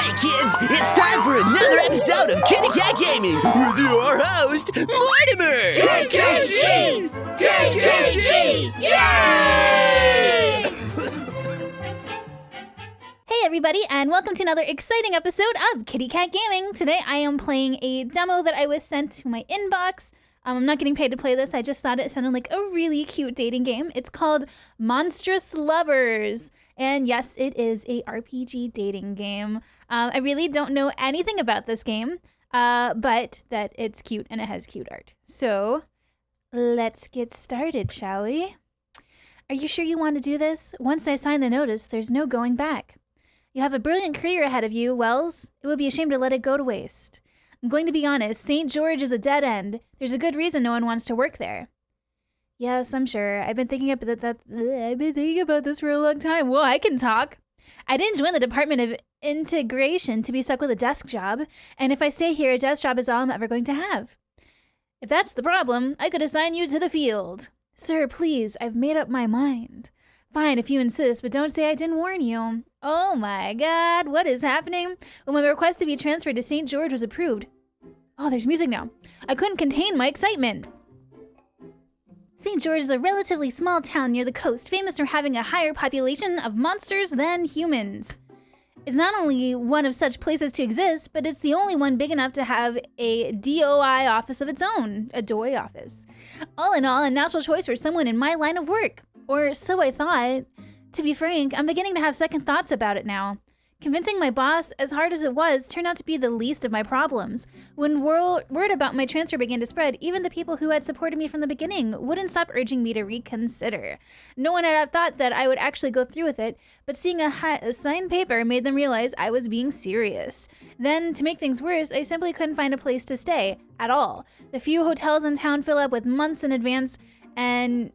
Hey kids, it's time for another episode of KittyKatGaming with your host, Mortimer! KitKatG! KitKatG! Yay! Hey everybody, and welcome to another exciting episode of KittyKatGaming. Today I am playing a demo that I was sent to my inbox. I'm not getting paid to play this. I just thought it sounded like a really cute dating game. It's called Monstrous Lovers. And yes, it is a RPG dating game. I really don't know anything about this game, but that it's cute and it has cute art. So let's get started, shall we? Are you sure you want to do this? Once I sign the notice, there's no going back. You have a brilliant career ahead of you, Wells. It would be a shame to let it go to waste. I'm going to be honest, St. George is a dead end. There's a good reason no one wants to work there. Yes, I'm sure. I've been thinking about this for a long time. Whoa, I can talk. I didn't join the Department of Integration to be stuck with a desk job, and if I stay here, a desk job is all I'm ever going to have. If that's the problem, I could assign you to the field. Sir, please, I've made up my mind. Fine, if you insist, but don't say I didn't warn you. Oh my God, what is happening? When my request to be transferred to St. George was approved. Oh, there's music now. I couldn't contain my excitement. St. George is a relatively small town near the coast, famous for having a higher population of monsters than humans. It's not only one of such places to exist, but it's the only one big enough to have a DOI office of its own, a DOI office. All in all, a natural choice for someone in my line of work. Or so I thought. To be frank, I'm beginning to have second thoughts about it now. Convincing my boss, as hard as it was, turned out to be the least of my problems. When word about my transfer began to spread, even the people who had supported me from the beginning wouldn't stop urging me to reconsider. No one had thought that I would actually go through with it, but seeing a signed paper made them realize I was being serious. Then, to make things worse, I simply couldn't find a place to stay at all. The few hotels in town fill up with months in advance, and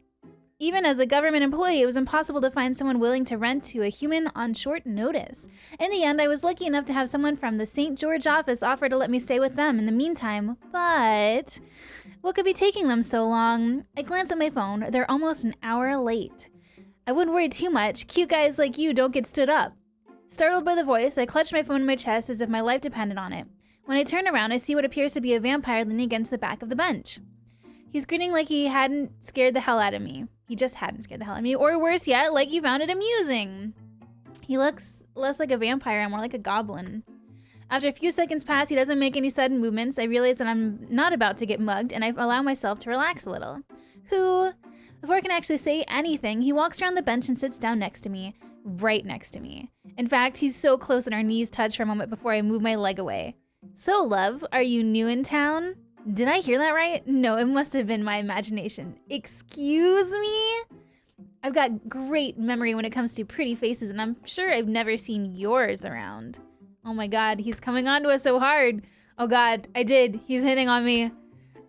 even as a government employee, it was impossible to find someone willing to rent to a human on short notice. In the end, I was lucky enough to have someone from the St. George office offer to let me stay with them in the meantime, but what could be taking them so long? I glanced at my phone. They're almost an hour late. I wouldn't worry too much. Cute guys like you don't get stood up. Startled by the voice, I clutched my phone in my chest as if my life depended on it. When I turn around, I see what appears to be a vampire leaning against the back of the bench. He's grinning like he hadn't scared the hell out of me. He just hadn't scared the hell out of me. Or worse yet, like he found it amusing. He looks less like a vampire and more like a goblin. After a few seconds pass, he doesn't make any sudden movements. I realize that I'm not about to get mugged, and I allow myself to relax a little. Before I can actually say anything, he walks around the bench and sits down next to me. Right next to me. In fact, he's so close that our knees touch for a moment before I move my leg away. So, love, are you new in town? Did I hear that right? No, it must have been my imagination. Excuse me? I've got great memory when it comes to pretty faces, and I'm sure I've never seen yours around. Oh my God, he's coming on to us so hard. Oh God, I did. He's hitting on me.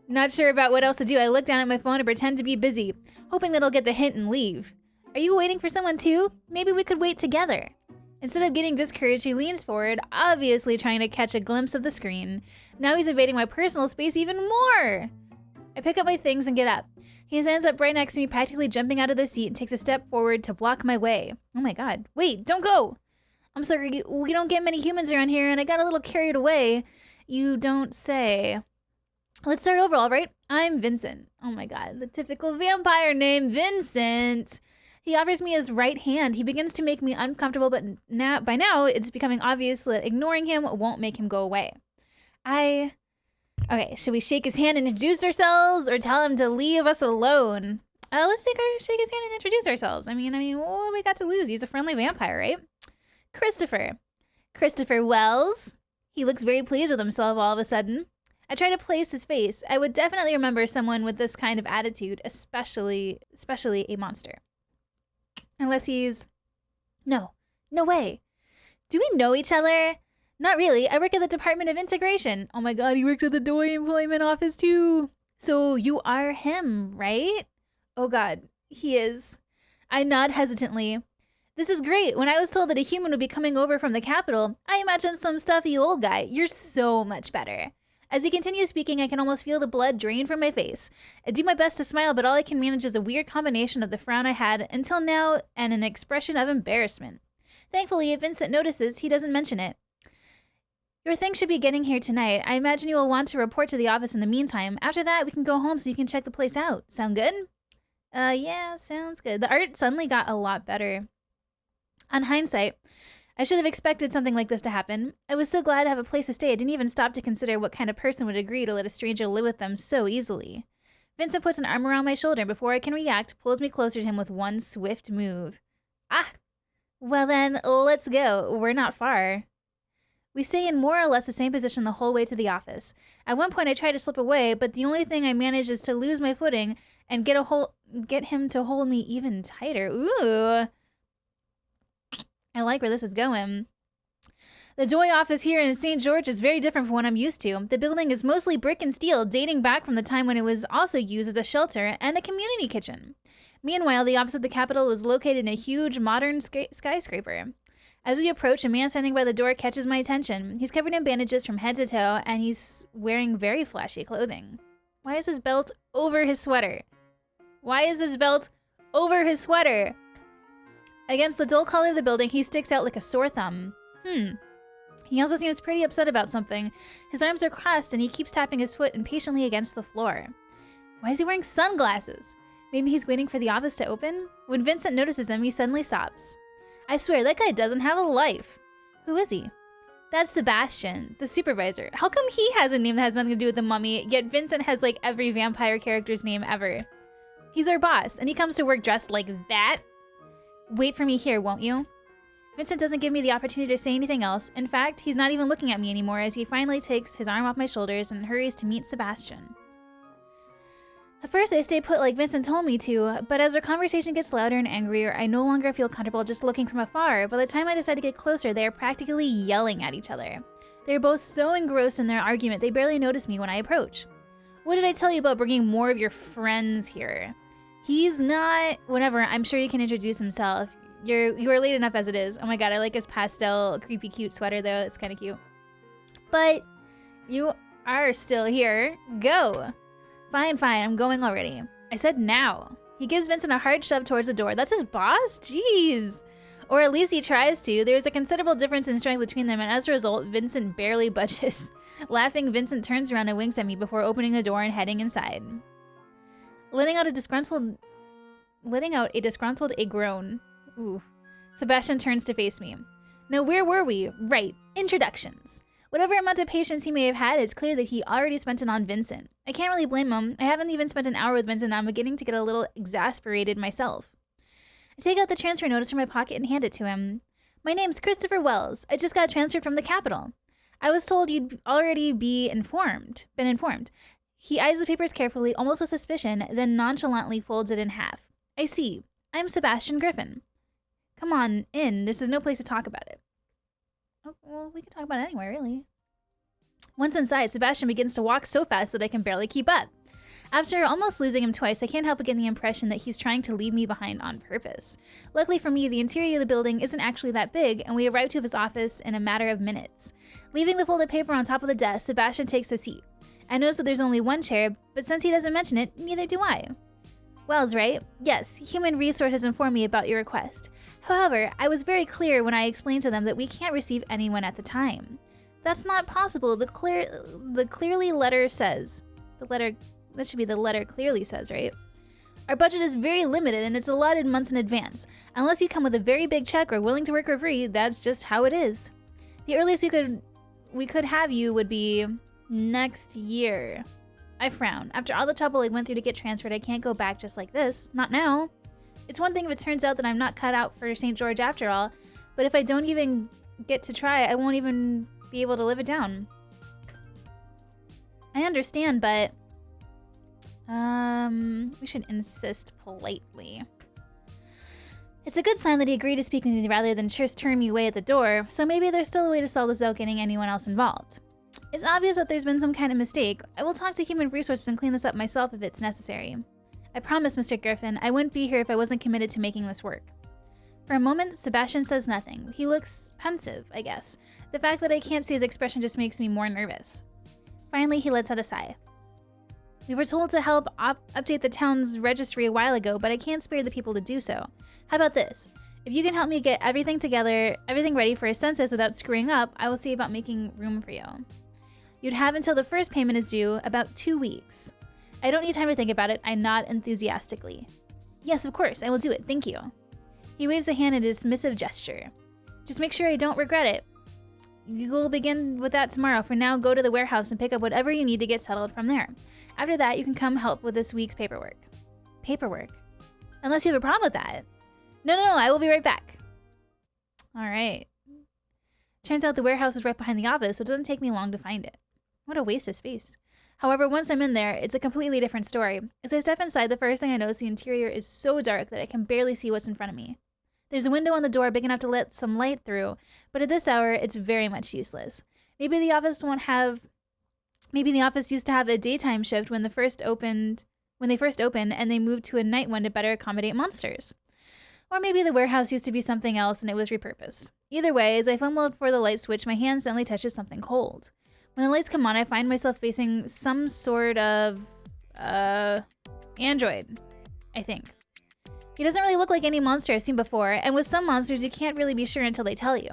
Not sure about what else to do. I look down at my phone and pretend to be busy, hoping that I'll get the hint and leave. Are you waiting for someone too? Maybe we could wait together. Instead of getting discouraged, he leans forward, obviously trying to catch a glimpse of the screen. Now he's invading my personal space even more. I pick up my things and get up. He stands up right next to me, practically jumping out of the seat, and takes a step forward to block my way. Oh my God. Wait, don't go. I'm sorry, we don't get many humans around here, and I got a little carried away. You don't say. Let's start over, all right? I'm Vincent. Oh my God, the typical vampire name, Vincent. He offers me his right hand. He begins to make me uncomfortable, but by now it's becoming obvious that ignoring him won't make him go away. Okay, should we shake his hand and introduce ourselves, or tell him to leave us alone? Let's shake his hand and introduce ourselves. I mean, what do we got to lose? He's a friendly vampire, right? Christopher Wells. He looks very pleased with himself all of a sudden. I try to place his face. I would definitely remember someone with this kind of attitude, especially a monster. Unless he's... No way. Do we know each other? Not really. I work at the Department of Integration. Oh my God, he works at the DOI employment office too. So you are him, right? Oh God, he is. I nod hesitantly. This is great. When I was told that a human would be coming over from the capital, I imagined some stuffy old guy. You're so much better. As he continues speaking, I can almost feel the blood drain from my face. I do my best to smile, but all I can manage is a weird combination of the frown I had until now and an expression of embarrassment. Thankfully, if Vincent notices, he doesn't mention it. Your thing should be getting here tonight. I imagine you will want to report to the office in the meantime. After that, we can go home so you can check the place out. Sound good? Yeah, sounds good. The art suddenly got a lot better. On hindsight, I should have expected something like this to happen. I was so glad to have a place to stay, I didn't even stop to consider what kind of person would agree to let a stranger live with them so easily. Vincent puts an arm around my shoulder before I can react, pulls me closer to him with one swift move. Ah! Well then, let's go. We're not far. We stay in more or less the same position the whole way to the office. At one point I try to slip away, but the only thing I manage is to lose my footing and get him to hold me even tighter. Ooh! I like where this is going. The Joy office here in St. George is very different from what I'm used to. The building is mostly brick and steel, dating back from the time when it was also used as a shelter and a community kitchen. Meanwhile, the office of the Capitol is located in a huge, modern skyscraper. As we approach, a man standing by the door catches my attention. He's covered in bandages from head to toe, and he's wearing very flashy clothing. Why is his belt over his sweater? Why is his belt over his sweater? Against the dull color of the building, he sticks out like a sore thumb. He also seems pretty upset about something. His arms are crossed, and he keeps tapping his foot impatiently against the floor. Why is he wearing sunglasses? Maybe he's waiting for the office to open? When Vincent notices him, he suddenly stops. I swear, that guy doesn't have a life. Who is he? That's Sebastian, the supervisor. How come he has a name that has nothing to do with the mummy, yet Vincent has like every vampire character's name ever? He's our boss, and he comes to work dressed like that? Wait for me here, won't you? Vincent doesn't give me the opportunity to say anything else. In fact, he's not even looking at me anymore as he finally takes his arm off my shoulders and hurries to meet Sebastian. At first, I stay put like Vincent told me to, but as our conversation gets louder and angrier, I no longer feel comfortable just looking from afar. By the time I decide to get closer, they are practically yelling at each other. They are both so engrossed in their argument, they barely notice me when I approach. What did I tell you about bringing more of your friends here? He's not... Whatever, I'm sure he can introduce himself. You are late enough as it is. Oh my god, I like his pastel, creepy, cute sweater though. It's kind of cute. But you are still here. Go. Fine, I'm going already. I said now. He gives Vincent a hard shove towards the door. That's his boss? Jeez. Or at least he tries to. There's a considerable difference in strength between them, and as a result, Vincent barely budges. Laughing, Vincent turns around and winks at me before opening the door and heading inside. Letting out a disgruntled groan. Ooh. Sebastian turns to face me. Now where were we? Right, introductions. Whatever amount of patience he may have had, it's clear that he already spent it on Vincent. I can't really blame him. I haven't even spent an hour with Vincent, and I'm beginning to get a little exasperated myself. I take out the transfer notice from my pocket and hand it to him. My name's Christopher Wells. I just got transferred from the Capitol. I was told you'd already been informed. He eyes the papers carefully, almost with suspicion, then nonchalantly folds it in half. I see. I'm Sebastian Griffin. Come on in. This is no place to talk about it. Oh, well, we can talk about it anywhere, really. Once inside, Sebastian begins to walk so fast that I can barely keep up. After almost losing him twice, I can't help but get the impression that he's trying to leave me behind on purpose. Luckily for me, the interior of the building isn't actually that big, and we arrive to his office in a matter of minutes. Leaving the folded paper on top of the desk, Sebastian takes a seat. I notice that there's only one chair, but since he doesn't mention it, neither do I. Wells, right? Yes, Human Resources informed me about your request. However, I was very clear when I explained to them that we can't receive anyone at the time. That's not possible. The letter says. That should be the letter clearly says, right? Our budget is very limited and it's allotted months in advance. Unless you come with a very big check or willing to work for free, that's just how it is. The earliest we could have you would be next year. I frown. After all the trouble I went through to get transferred, I can't go back just like this. Not now. It's one thing if it turns out that I'm not cut out for St. George after all, but if I don't even get to try, I won't even be able to live it down. I understand, but we should insist politely. It's a good sign that he agreed to speak with me rather than just turn me away at the door, so maybe there's still a way to solve this without getting anyone else involved. It's obvious that there's been some kind of mistake. I will talk to Human Resources and clean this up myself if it's necessary. I promise, Mr. Griffin, I wouldn't be here if I wasn't committed to making this work. For a moment, Sebastian says nothing. He looks pensive, I guess. The fact that I can't see his expression just makes me more nervous. Finally, he lets out a sigh. We were told to help update the town's registry a while ago, but I can't spare the people to do so. How about this? If you can help me get everything together, everything ready for a census without screwing up, I will see about making room for you. You'd have until the first payment is due, about 2 weeks. I don't need time to think about it. I nod enthusiastically. Yes, of course, I will do it. Thank you. He waves a hand in a dismissive gesture. Just make sure I don't regret it. You will begin with that tomorrow. For now, go to the warehouse and pick up whatever you need to get settled from there. After that, you can come help with this week's paperwork. Paperwork? Unless you have a problem with that. No, I will be right back. All right. Turns out the warehouse is right behind the office, so it doesn't take me long to find it. What a waste of space. However, once I'm in there, it's a completely different story. As I step inside, the first thing I notice, the interior is so dark that I can barely see what's in front of me. There's a window on the door big enough to let some light through, but at this hour, it's very much useless. Maybe the office used to have a daytime shift when they first opened and they moved to a night one to better accommodate monsters. Or maybe the warehouse used to be something else and it was repurposed. Either way, as I fumbled for the light switch, my hand suddenly touches something cold. When the lights come on, I find myself facing some sort of android, I think. He doesn't really look like any monster I've seen before, and with some monsters you can't really be sure until they tell you.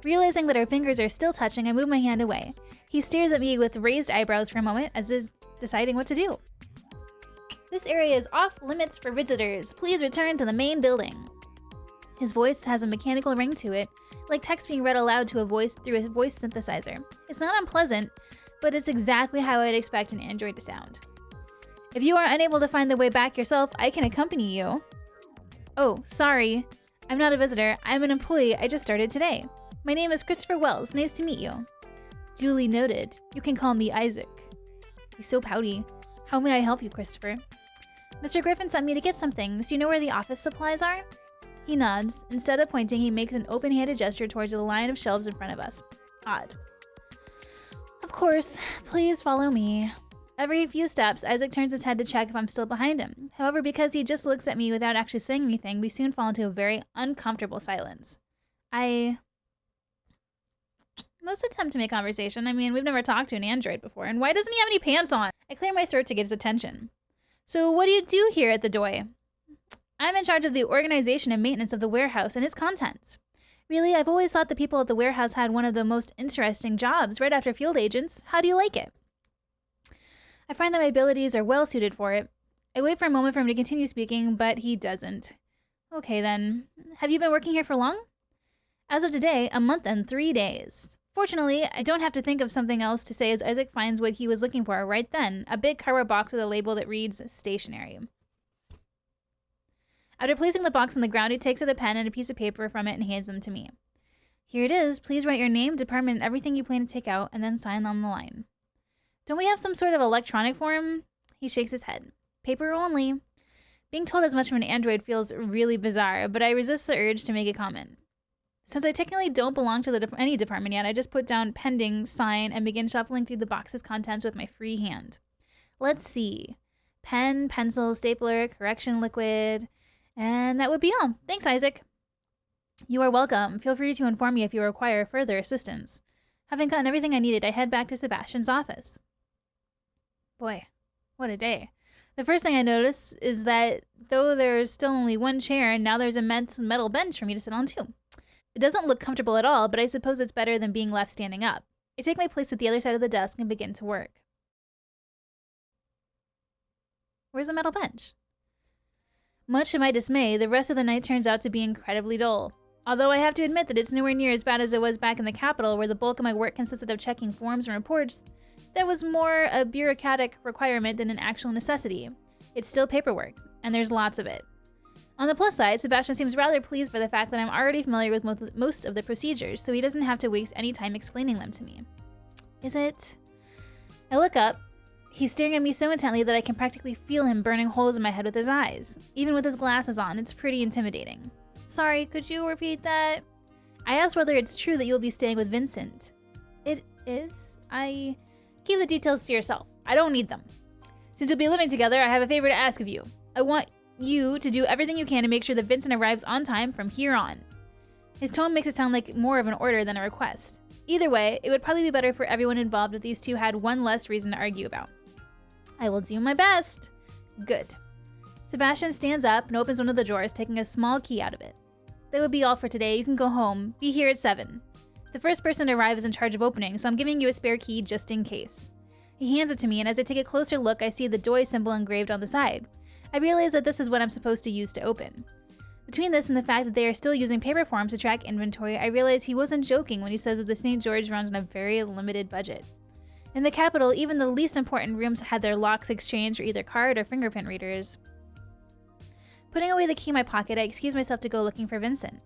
Realizing that our fingers are still touching, I move my hand away. He stares at me with raised eyebrows for a moment, as if deciding what to do. This area is off limits for visitors. Please return to the main building. His voice has a mechanical ring to it, like text being read aloud to a voice through a voice synthesizer. It's not unpleasant, but it's exactly how I'd expect an android to sound. If you are unable to find the way back yourself, I can accompany you. Oh, sorry. I'm not a visitor. I'm an employee. I just started today. My name is Christopher Wells. Nice to meet you. Duly noted. You can call me Isaac. He's so pouty. How may I help you, Christopher? Mr. Griffin sent me to get some things. Do you know where the office supplies are? He nods. Instead of pointing, he makes an open-handed gesture towards the line of shelves in front of us. Odd. Of course. Please follow me. Every few steps, Isaac turns his head to check if I'm still behind him. However, because he just looks at me without actually saying anything, we soon fall into a very uncomfortable silence. Let's attempt to make conversation. I mean, we've never talked to an android before, and why doesn't he have any pants on? I clear my throat to get his attention. So what do you do here at the DOI? I'm in charge of the organization and maintenance of the warehouse and its contents. Really, I've always thought the people at the warehouse had one of the most interesting jobs right after field agents. How do you like it? I find that my abilities are well suited for it. I wait for a moment for him to continue speaking, but he doesn't. Okay then. Have you been working here for long? As of today, a month and 3 days. Fortunately, I don't have to think of something else to say as Isaac finds what he was looking for right then, a big cardboard box with a label that reads stationery. After placing the box on the ground, he takes out a pen and a piece of paper from it and hands them to me. Here it is. Please write your name, department, and everything you plan to take out, and then sign on the line. Don't we have some sort of electronic form? He shakes his head. Paper only. Being told as much from an android feels really bizarre, but I resist the urge to make a comment. Since I technically don't belong to any department yet, I just put down pending, sign, and begin shuffling through the box's contents with my free hand. Let's see. Pen, pencil, stapler, correction liquid, and that would be all. Thanks, Isaac. You are welcome. Feel free to inform me if you require further assistance. Having gotten everything I needed, I head back to Sebastian's office. Boy, what a day. The first thing I notice is that though there's still only one chair, now there's a metal bench for me to sit on too. It doesn't look comfortable at all, but I suppose it's better than being left standing up. I take my place at the other side of the desk and begin to work. Where's the metal bench? Much to my dismay, the rest of the night turns out to be incredibly dull. Although I have to admit that it's nowhere near as bad as it was back in the capital, where the bulk of my work consisted of checking forms and reports, that was more a bureaucratic requirement than an actual necessity. It's still paperwork, and there's lots of it. On the plus side, Sebastian seems rather pleased by the fact that I'm already familiar with most of the procedures, so he doesn't have to waste any time explaining them to me. Is it? I look up. He's staring at me so intently that I can practically feel him burning holes in my head with his eyes. Even with his glasses on, it's pretty intimidating. Sorry, could you repeat that? I asked whether it's true that you'll be staying with Vincent. It is? Keep the details to yourself. I don't need them. Since you'll be living together, I have a favor to ask of you. I want you to do everything you can to make sure that Vincent arrives on time from here on. His tone makes it sound like more of an order than a request. Either way, it would probably be better for everyone involved if these two had one less reason to argue about. I will do my best. Good. Sebastian stands up and opens one of the drawers, taking a small key out of it. That would be all for today. You can go home. Be here at 7. The first person to arrive is in charge of opening, so I'm giving you a spare key just in case. He hands it to me, and as I take a closer look, I see the DOI symbol engraved on the side. I realize that this is what I'm supposed to use to open. Between this and the fact that they are still using paper forms to track inventory, I realize he wasn't joking when he says that the St. George runs on a very limited budget. In the capital, even the least important rooms had their locks exchanged for either card or fingerprint readers. Putting away the key in my pocket, I excuse myself to go looking for Vincent.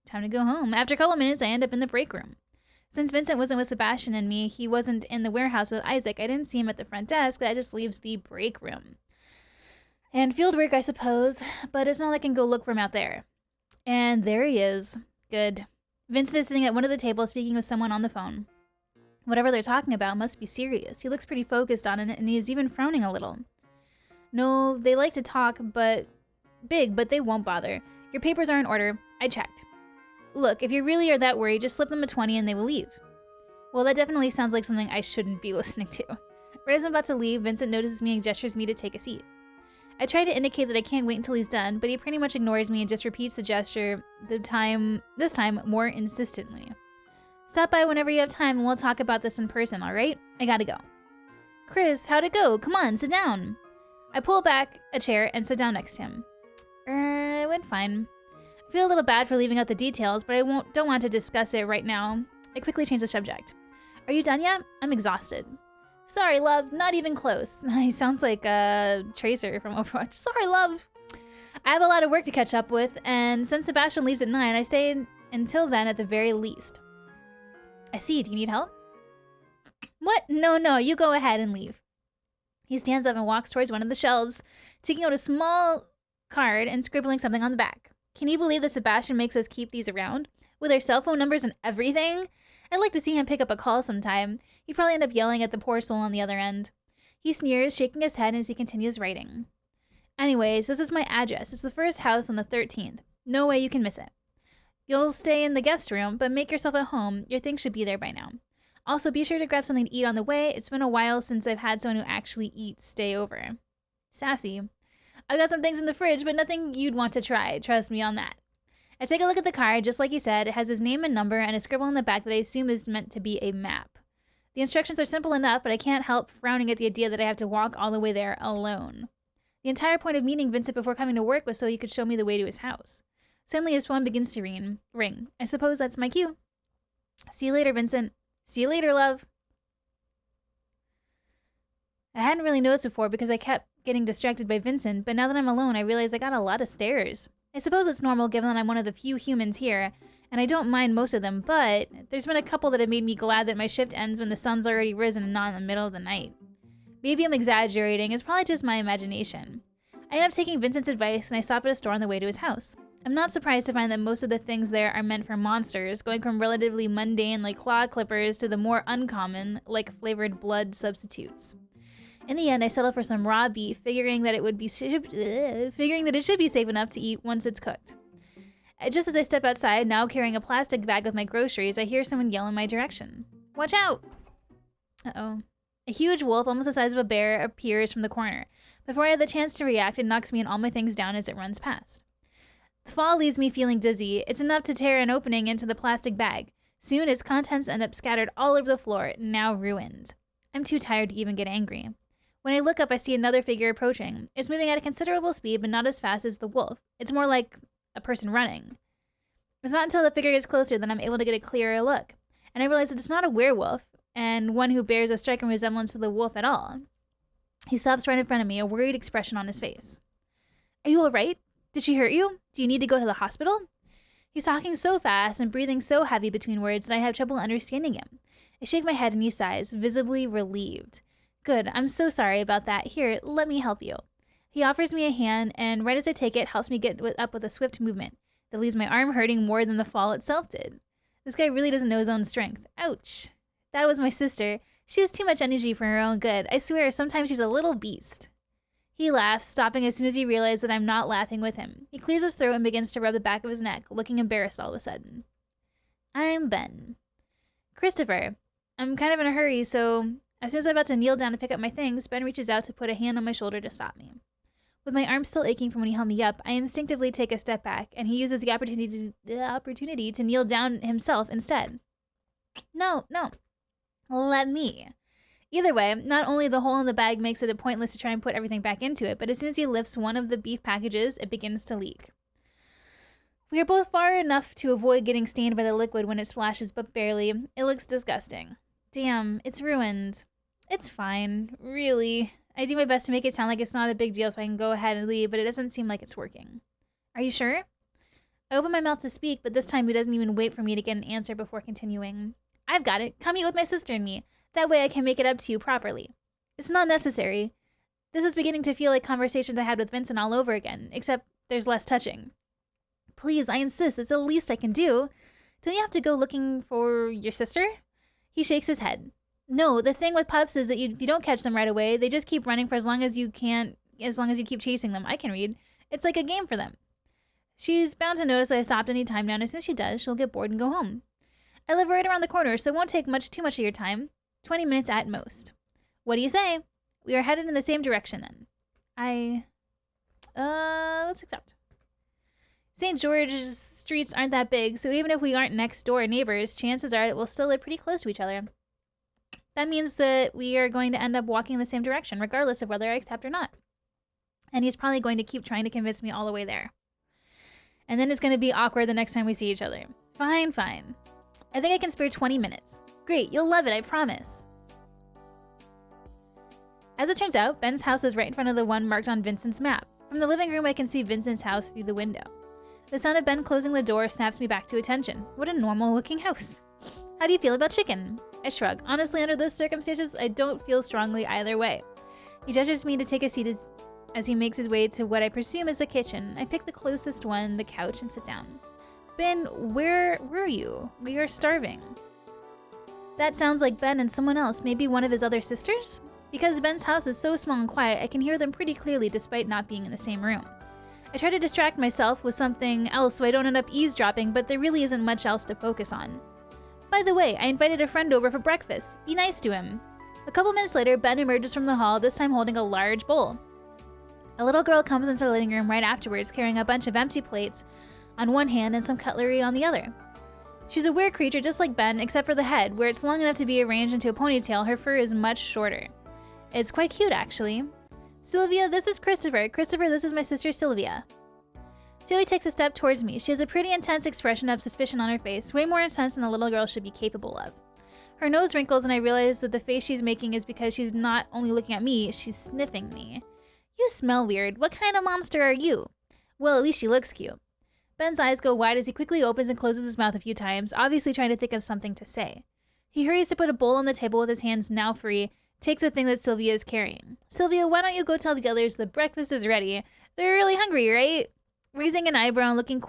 Time to go home. After a couple minutes, I end up in the break room. Since Vincent wasn't with Sebastian and me, he wasn't in the warehouse with Isaac, I didn't see him at the front desk. That just leaves the break room. And field work, I suppose, but it's not like I can go look for him out there. And there he is. Good. Vincent is sitting at one of the tables speaking with someone on the phone. Whatever they're talking about must be serious. He looks pretty focused on it, and he's even frowning a little. No, they like to talk, but they won't bother. Your papers are in order. I checked. Look, if you really are that worried, just slip them a 20 and they will leave. Well, that definitely sounds like something I shouldn't be listening to. Right as I'm about to leave, Vincent notices me and gestures me to take a seat. I try to indicate that I can't wait until he's done, but he pretty much ignores me and just repeats the gesture, this time more insistently. Stop by whenever you have time and we'll talk about this in person, alright? I gotta go. Chris, how'd it go? Come on, sit down. I pull back a chair and sit down next to him. It went fine. I feel a little bad for leaving out the details, but I don't want to discuss it right now. I quickly change the subject. Are you done yet? I'm exhausted. Sorry, love, not even close. He sounds like a Tracer from Overwatch. Sorry, love. I have a lot of work to catch up with, and since Sebastian leaves at 9, I stay until then at the very least. I see, do you need help? What? No, you go ahead and leave. He stands up and walks towards one of the shelves, taking out a small card and scribbling something on the back. Can you believe that Sebastian makes us keep these around? With our cell phone numbers and everything? I'd like to see him pick up a call sometime. He'd probably end up yelling at the poor soul on the other end. He sneers, shaking his head as he continues writing. Anyways, this is my address. It's the first house on the 13th. No way you can miss it. You'll stay in the guest room, but make yourself at home. Your things should be there by now. Also, be sure to grab something to eat on the way. It's been a while since I've had someone who actually eats stay over. Sassy. I've got some things in the fridge, but nothing you'd want to try. Trust me on that. I take a look at the card, just like he said. It has his name and number and a scribble on the back that I assume is meant to be a map. The instructions are simple enough, but I can't help frowning at the idea that I have to walk all the way there alone. The entire point of meeting Vincent before coming to work was so he could show me the way to his house. Suddenly his phone begins to ring. I suppose that's my cue. See you later, Vincent. See you later, love. I hadn't really noticed before because I kept getting distracted by Vincent, but now that I'm alone, I realize I got a lot of stares. I suppose it's normal given that I'm one of the few humans here, and I don't mind most of them, but there's been a couple that have made me glad that my shift ends when the sun's already risen and not in the middle of the night. Maybe I'm exaggerating, it's probably just my imagination. I end up taking Vincent's advice and I stop at a store on the way to his house. I'm not surprised to find that most of the things there are meant for monsters, going from relatively mundane like claw clippers to the more uncommon like flavored blood substitutes. In the end, I settled for some raw beef, figuring that it should be safe enough to eat once it's cooked. Just as I step outside, now carrying a plastic bag with my groceries, I hear someone yell in my direction. Watch out! Uh-oh. A huge wolf, almost the size of a bear, appears from the corner. Before I have the chance to react, it knocks me and all my things down as it runs past. The fall leaves me feeling dizzy. It's enough to tear an opening into the plastic bag. Soon, its contents end up scattered all over the floor, now ruined. I'm too tired to even get angry. When I look up, I see another figure approaching. It's moving at a considerable speed, but not as fast as the wolf. It's more like a person running. It's not until the figure gets closer that I'm able to get a clearer look. And I realize that it's not a werewolf, and one who bears a striking resemblance to the wolf at all. He stops right in front of me, a worried expression on his face. Are you all right? Did she hurt you? Do you need to go to the hospital? He's talking so fast and breathing so heavy between words that I have trouble understanding him. I shake my head and he sighs, visibly relieved. Good, I'm so sorry about that. Here, let me help you. He offers me a hand, and right as I take it, helps me get up with a swift movement that leaves my arm hurting more than the fall itself did. This guy really doesn't know his own strength. Ouch. That was my sister. She has too much energy for her own good. I swear, sometimes she's a little beast. He laughs, stopping as soon as he realizes that I'm not laughing with him. He clears his throat and begins to rub the back of his neck, looking embarrassed all of a sudden. I'm Ben. Christopher. I'm kind of in a hurry, so as soon as I'm about to kneel down to pick up my things, Ben reaches out to put a hand on my shoulder to stop me. With my arm still aching from when he held me up, I instinctively take a step back, and he uses the opportunity to kneel down himself instead. No. Let me. Either way, not only the hole in the bag makes it pointless to try and put everything back into it, but as soon as he lifts one of the beef packages, it begins to leak. We are both far enough to avoid getting stained by the liquid when it splashes, but barely. It looks disgusting. Damn, it's ruined. It's fine, really. I do my best to make it sound like it's not a big deal so I can go ahead and leave, but it doesn't seem like it's working. Are you sure? I open my mouth to speak, but this time he doesn't even wait for me to get an answer before continuing. I've got it. Come eat with my sister and me. That way I can make it up to you properly. It's not necessary. This is beginning to feel like conversations I had with Vincent all over again, except there's less touching. Please, I insist. It's the least I can do. Don't you have to go looking for your sister? He shakes his head. No, the thing with pups is that if you don't catch them right away, they just keep running for as long as you keep chasing them. I can read. It's like a game for them. She's bound to notice I stopped any time now, and as soon as she does, she'll get bored and go home. I live right around the corner, so it won't take too much of your time. 20 minutes at most. What do you say? We are headed in the same direction then. Let's accept. St. George's streets aren't that big, so even if we aren't next door neighbors, chances are that we'll still live pretty close to each other. That means that we are going to end up walking in the same direction, regardless of whether I accept or not. And he's probably going to keep trying to convince me all the way there. And then it's going to be awkward the next time we see each other. Fine. I think I can spare 20 minutes. Great, you'll love it, I promise. As it turns out, Ben's house is right in front of the one marked on Vincent's map. From the living room, I can see Vincent's house through the window. The sound of Ben closing the door snaps me back to attention. What a normal-looking house. How do you feel about chicken? I shrug. Honestly, under this circumstances, I don't feel strongly either way. He gestures me to take a seat as he makes his way to what I presume is the kitchen. I pick the closest one, the couch, and sit down. Ben, where were you? We are starving. That sounds like Ben and someone else, maybe one of his other sisters? Because Ben's house is so small and quiet, I can hear them pretty clearly despite not being in the same room. I try to distract myself with something else so I don't end up eavesdropping, but there really isn't much else to focus on. By the way, I invited a friend over for breakfast. Be nice to him. A couple minutes later, Ben emerges from the hall, this time holding a large bowl. A little girl comes into the living room right afterwards, carrying a bunch of empty plates on one hand and some cutlery on the other. She's a weird creature just like Ben, except for the head, where it's long enough to be arranged into a ponytail, her fur is much shorter. It's quite cute, actually. Sylvia, this is Christopher. Christopher, this is my sister Sylvia. Zoe takes a step towards me. She has a pretty intense expression of suspicion on her face, way more intense than a little girl should be capable of. Her nose wrinkles and I realize that the face she's making is because she's not only looking at me, she's sniffing me. You smell weird. What kind of monster are you? Well, at least she looks cute. Ben's eyes go wide as he quickly opens and closes his mouth a few times, obviously trying to think of something to say. He hurries to put a bowl on the table with his hands now free, takes the thing that Sylvia is carrying. Sylvia, why don't you go tell the others the breakfast is ready? They're really hungry, right? Raising an eyebrow and looking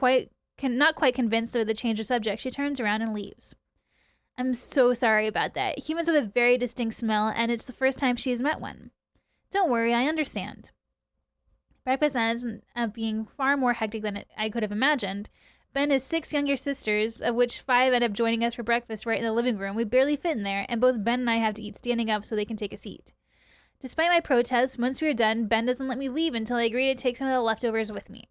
not quite convinced of the change of subject, she turns around and leaves. I'm so sorry about that. Humans have a very distinct smell, and it's the first time she has met one. Don't worry, I understand. Breakfast ends up being far more hectic than I could have imagined. Ben has 6 younger sisters, of which 5 end up joining us for breakfast right in the living room. We barely fit in there, and both Ben and I have to eat standing up so they can take a seat. Despite my protests, once we are done, Ben doesn't let me leave until I agree to take some of the leftovers with me.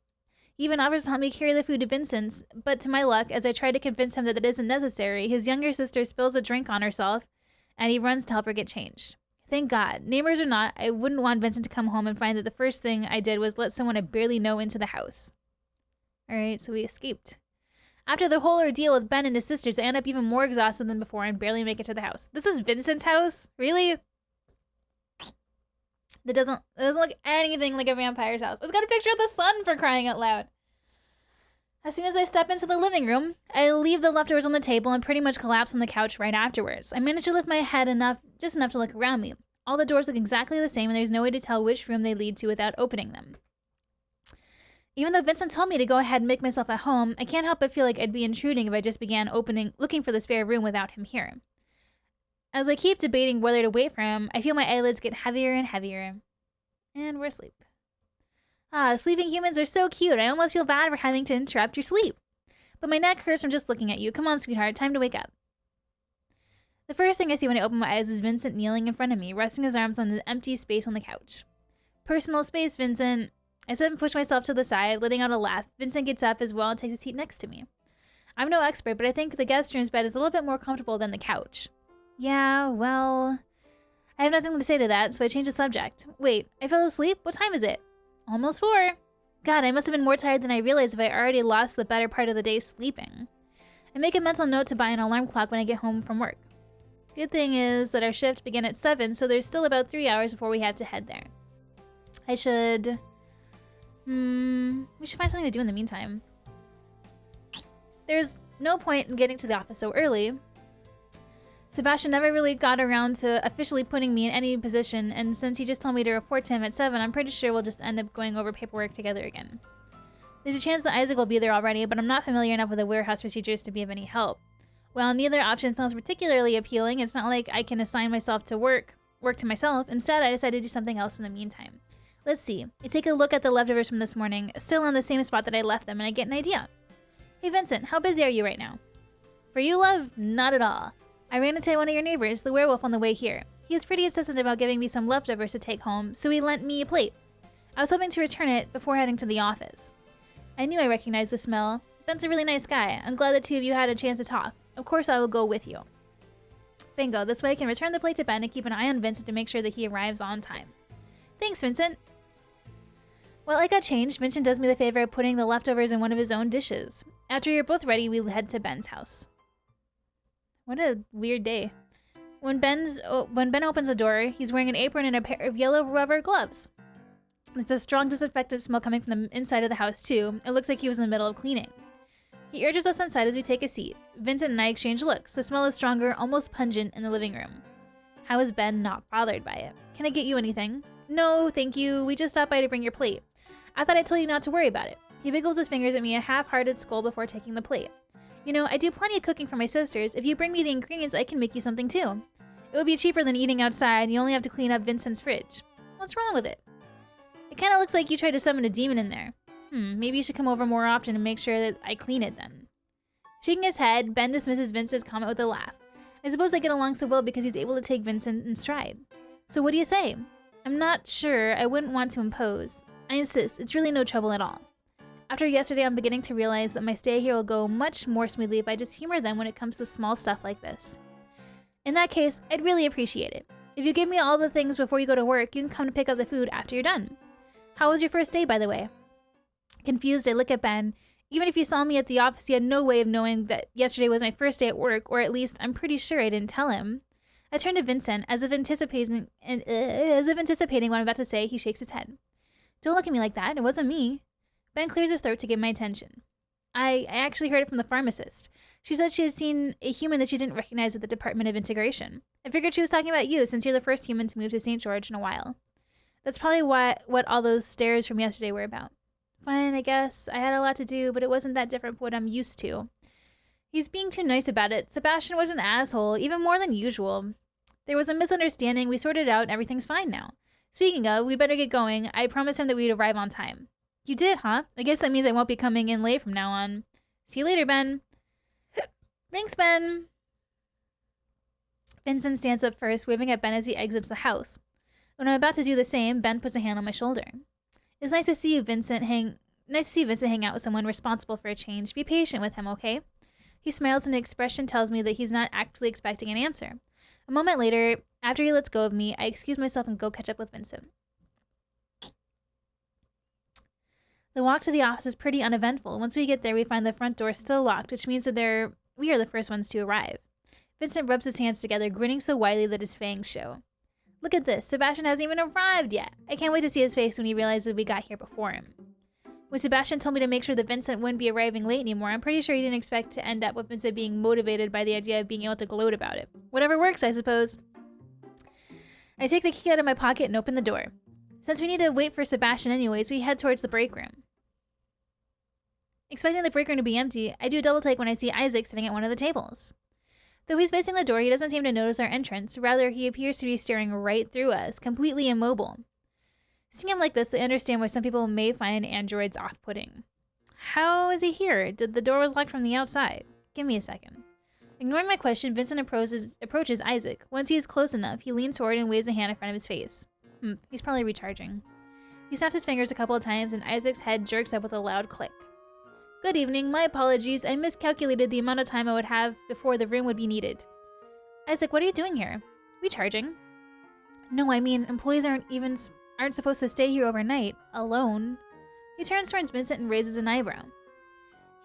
He even offers to help me carry the food to Vincent's, but to my luck, as I try to convince him that it isn't necessary, his younger sister spills a drink on herself, and he runs to help her get changed. Thank God. Neighbors or not, I wouldn't want Vincent to come home and find that the first thing I did was let someone I barely know into the house. Alright, so we escaped. After the whole ordeal with Ben and his sisters, I end up even more exhausted than before and barely make it to the house. This is Vincent's house? Really? It doesn't look anything like a vampire's house. It's got a picture of the sun, for crying out loud. As soon as I step into the living room, I leave the leftovers on the table and pretty much collapse on the couch right afterwards. I manage to lift my head just enough to look around me. All the doors look exactly the same and there's no way to tell which room they lead to without opening them. Even though Vincent told me to go ahead and make myself at home, I can't help but feel like I'd be intruding if I just began looking for the spare room without him here. As I keep debating whether to wait for him, I feel my eyelids get heavier and heavier. And we're asleep. Sleeping humans are so cute. I almost feel bad for having to interrupt your sleep. But my neck hurts from just looking at you. Come on, sweetheart, time to wake up. The first thing I see when I open my eyes is Vincent kneeling in front of me, resting his arms on the empty space on the couch. Personal space, Vincent. I sit and push myself to the side, letting out a laugh. Vincent gets up as well and takes a seat next to me. I'm no expert, but I think the guest room's bed is a little bit more comfortable than the couch. Yeah, well, I have nothing to say to that, so I change the subject. Wait, I fell asleep? What time is it? Almost 4. God, I must have been more tired than I realized if I already lost the better part of the day sleeping. I make a mental note to buy an alarm clock when I get home from work. Good thing is that our shift began at 7, so there's still about 3 hours before we have to head there. We should find something to do in the meantime. There's no point in getting to the office so early. Sebastian never really got around to officially putting me in any position, and since he just told me to report to him at 7, I'm pretty sure we'll just end up going over paperwork together again. There's a chance that Isaac will be there already, but I'm not familiar enough with the warehouse procedures to be of any help. While neither option sounds particularly appealing, it's not like I can assign myself to work to myself. Instead, I decided to do something else in the meantime. Let's see. I take a look at the leftovers from this morning, still on the same spot that I left them, and I get an idea. Hey Vincent, how busy are you right now? For you, love? Not at all. I ran into one of your neighbors, the werewolf, on the way here. He is pretty insistent about giving me some leftovers to take home, so he lent me a plate. I was hoping to return it before heading to the office. I knew I recognized the smell. Ben's a really nice guy. I'm glad the two of you had a chance to talk. Of course I will go with you. Bingo, this way I can return the plate to Ben and keep an eye on Vincent to make sure that he arrives on time. Thanks, Vincent. Well, I got changed. Vincent does me the favor of putting the leftovers in one of his own dishes. After you're both ready, we head to Ben's house. What a weird day. When Ben opens the door, he's wearing an apron and a pair of yellow rubber gloves. It's a strong disinfectant smell coming from the inside of the house, too. It looks like he was in the middle of cleaning. He urges us inside as we take a seat. Vincent and I exchange looks. The smell is stronger, almost pungent, in the living room. How is Ben not bothered by it? Can I get you anything? No, thank you. We just stopped by to bring your plate. I thought I told you not to worry about it. He wiggles his fingers at me, a half-hearted scold before taking the plate. You know, I do plenty of cooking for my sisters. If you bring me the ingredients, I can make you something too. It would be cheaper than eating outside, and you only have to clean up Vincent's fridge. What's wrong with it? It kind of looks like you tried to summon a demon in there. Maybe you should come over more often and make sure that I clean it then. Shaking his head, Ben dismisses Vincent's comment with a laugh. I suppose I get along so well because he's able to take Vincent in stride. So what do you say? I'm not sure. I wouldn't want to impose. I insist. It's really no trouble at all. After yesterday, I'm beginning to realize that my stay here will go much more smoothly if I just humor them when it comes to small stuff like this. In that case, I'd really appreciate it. If you give me all the things before you go to work, you can come to pick up the food after you're done. How was your first day, by the way? Confused, I look at Ben. Even if you saw me at the office, he had no way of knowing that yesterday was my first day at work, or at least I'm pretty sure I didn't tell him. I turn to Vincent, as if anticipating what I'm about to say. He shakes his head. Don't look at me like that. It wasn't me. Ben clears his throat to get my attention. I actually heard it from the pharmacist. She said she had seen a human that she didn't recognize at the Department of Integration. I figured she was talking about you, since you're the first human to move to St. George in a while. That's probably what all those stares from yesterday were about. Fine, I guess. I had a lot to do, but it wasn't that different from what I'm used to. He's being too nice about it. Sebastian was an asshole, even more than usual. There was a misunderstanding. We sorted it out, and everything's fine now. Speaking of, we'd better get going. I promised him that we'd arrive on time. You did, huh? I guess that means I won't be coming in late from now on. See you later, Ben. Thanks, Ben. Vincent stands up first, waving at Ben as he exits the house. When I'm about to do the same, Ben puts a hand on my shoulder. It's nice to see you, Vincent. Nice to see Vincent hang out with someone responsible for a change. Be patient with him, okay? He smiles and an expression tells me that he's not actually expecting an answer. A moment later, after he lets go of me, I excuse myself and go catch up with Vincent. The walk to the office is pretty uneventful. Once we get there, we find the front door still locked, which means that we are the first ones to arrive. Vincent rubs his hands together, grinning so widely that his fangs show. Look at this. Sebastian hasn't even arrived yet. I can't wait to see his face when he realizes we got here before him. When Sebastian told me to make sure that Vincent wouldn't be arriving late anymore, I'm pretty sure he didn't expect to end up with Vincent being motivated by the idea of being able to gloat about it. Whatever works, I suppose. I take the key out of my pocket and open the door. Since we need to wait for Sebastian anyways, we head towards the break room. Expecting the break room to be empty, I do a double take when I see Isaac sitting at one of the tables. Though he's facing the door, he doesn't seem to notice our entrance. Rather, he appears to be staring right through us, completely immobile. Seeing him like this, I understand why some people may find androids off-putting. How is he here? The door was locked from the outside. Give me a second. Ignoring my question, Vincent approaches Isaac. Once he is close enough, he leans forward and waves a hand in front of his face. He's probably recharging. He snaps his fingers a couple of times and Isaac's head jerks up with a loud click. Good evening, my apologies. I miscalculated the amount of time I would have before the room would be needed. Isaac, what are you doing here? Recharging? No, I mean, employees aren't supposed to stay here overnight, alone. He turns towards Vincent and raises an eyebrow.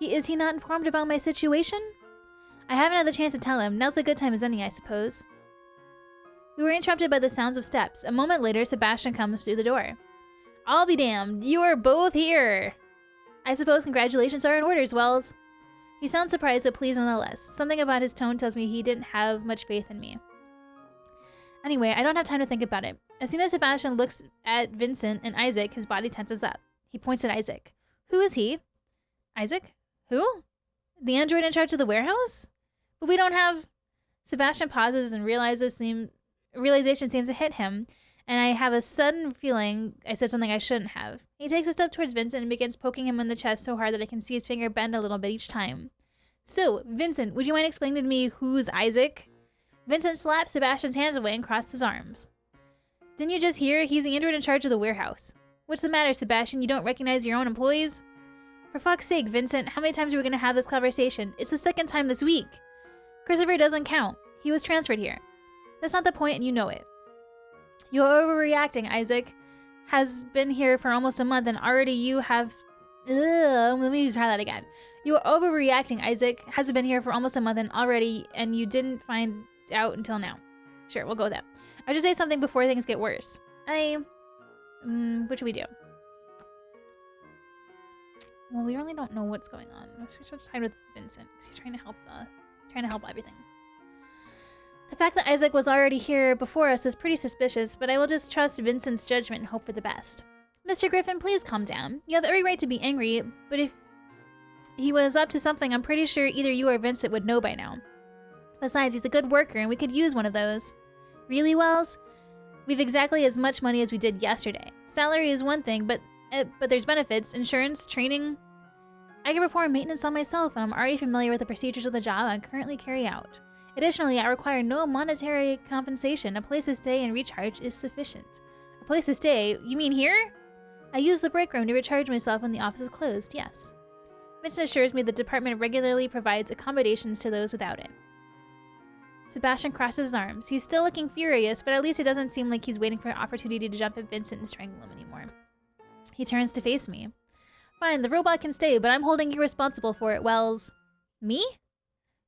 Is he not informed about my situation? I haven't had the chance to tell him. Now's a good time as any, I suppose. We were interrupted by the sounds of steps. A moment later, Sebastian comes through the door. I'll be damned. You are both here. I suppose congratulations are in orders, Wells. He sounds surprised but pleased nonetheless. Something about his tone tells me he didn't have much faith in me. Anyway, I don't have time to think about it. As soon as Sebastian looks at Vincent and Isaac, his body tenses up. He points at Isaac. Who is he? Isaac? Who? The android in charge of the warehouse? But we don't have... Sebastian pauses and realization seems to hit him, and I have a sudden feeling I said something I shouldn't have. He takes a step towards Vincent and begins poking him in the chest so hard that I can see his finger bend a little bit each time. So, Vincent, would you mind explaining to me who's Isaac? Vincent slaps Sebastian's hands away and crosses his arms. Didn't you just hear? He's the android in charge of the warehouse. What's the matter, Sebastian? You don't recognize your own employees? For fuck's sake, Vincent, how many times are we going to have this conversation? It's the second time this week. Christopher doesn't count. He was transferred here. That's not the point, and you know it. You're overreacting, Isaac. Has been here for almost a month, and already you have... Let me try that again. You're overreacting, Isaac. Hasn't been here for almost a month, and you didn't find out until now. Sure, we'll go with that. I should say something before things get worse. What should we do? Well, we really don't know what's going on. Let's just side with Vincent, because he's trying to help everything. The fact that Isaac was already here before us is pretty suspicious, but I will just trust Vincent's judgment and hope for the best. Mr. Griffin, please calm down. You have every right to be angry, but if he was up to something, I'm pretty sure either you or Vincent would know by now. Besides, he's a good worker, and we could use one of those. Really, Wells? We've exactly as much money as we did yesterday. Salary is one thing, but there's benefits, insurance, training. I can perform maintenance on myself, and I'm already familiar with the procedures of the job I currently carry out. Additionally, I require no monetary compensation. A place to stay and recharge is sufficient. A place to stay? You mean here? I use the break room to recharge myself when the office is closed, yes. Vincent assures me the department regularly provides accommodations to those without it. Sebastian crosses his arms. He's still looking furious, but at least it doesn't seem like he's waiting for an opportunity to jump at Vincent and strangle him anymore. He turns to face me. Fine, the robot can stay, but I'm holding you responsible for it, Wells. Me?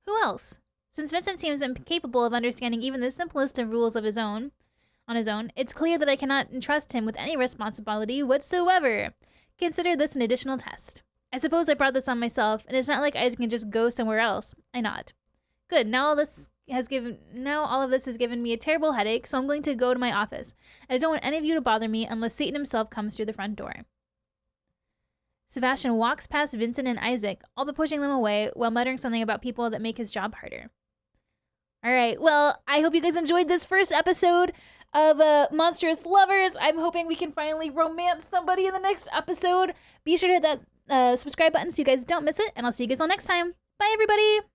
Who else? Since Vincent seems incapable of understanding even the simplest of rules on his own, it's clear that I cannot entrust him with any responsibility whatsoever. Consider this an additional test. I suppose I brought this on myself, and it's not like Isaac can just go somewhere else. I nod. Good, now all of this has given me a terrible headache, so I'm going to go to my office. And I don't want any of you to bother me unless Satan himself comes through the front door. Sebastian walks past Vincent and Isaac, all but pushing them away, while muttering something about people that make his job harder. Alright, well, I hope you guys enjoyed this first episode of Monstrous Lovers. I'm hoping we can finally romance somebody in the next episode. Be sure to hit that subscribe button so you guys don't miss it, and I'll see you guys all next time. Bye, everybody!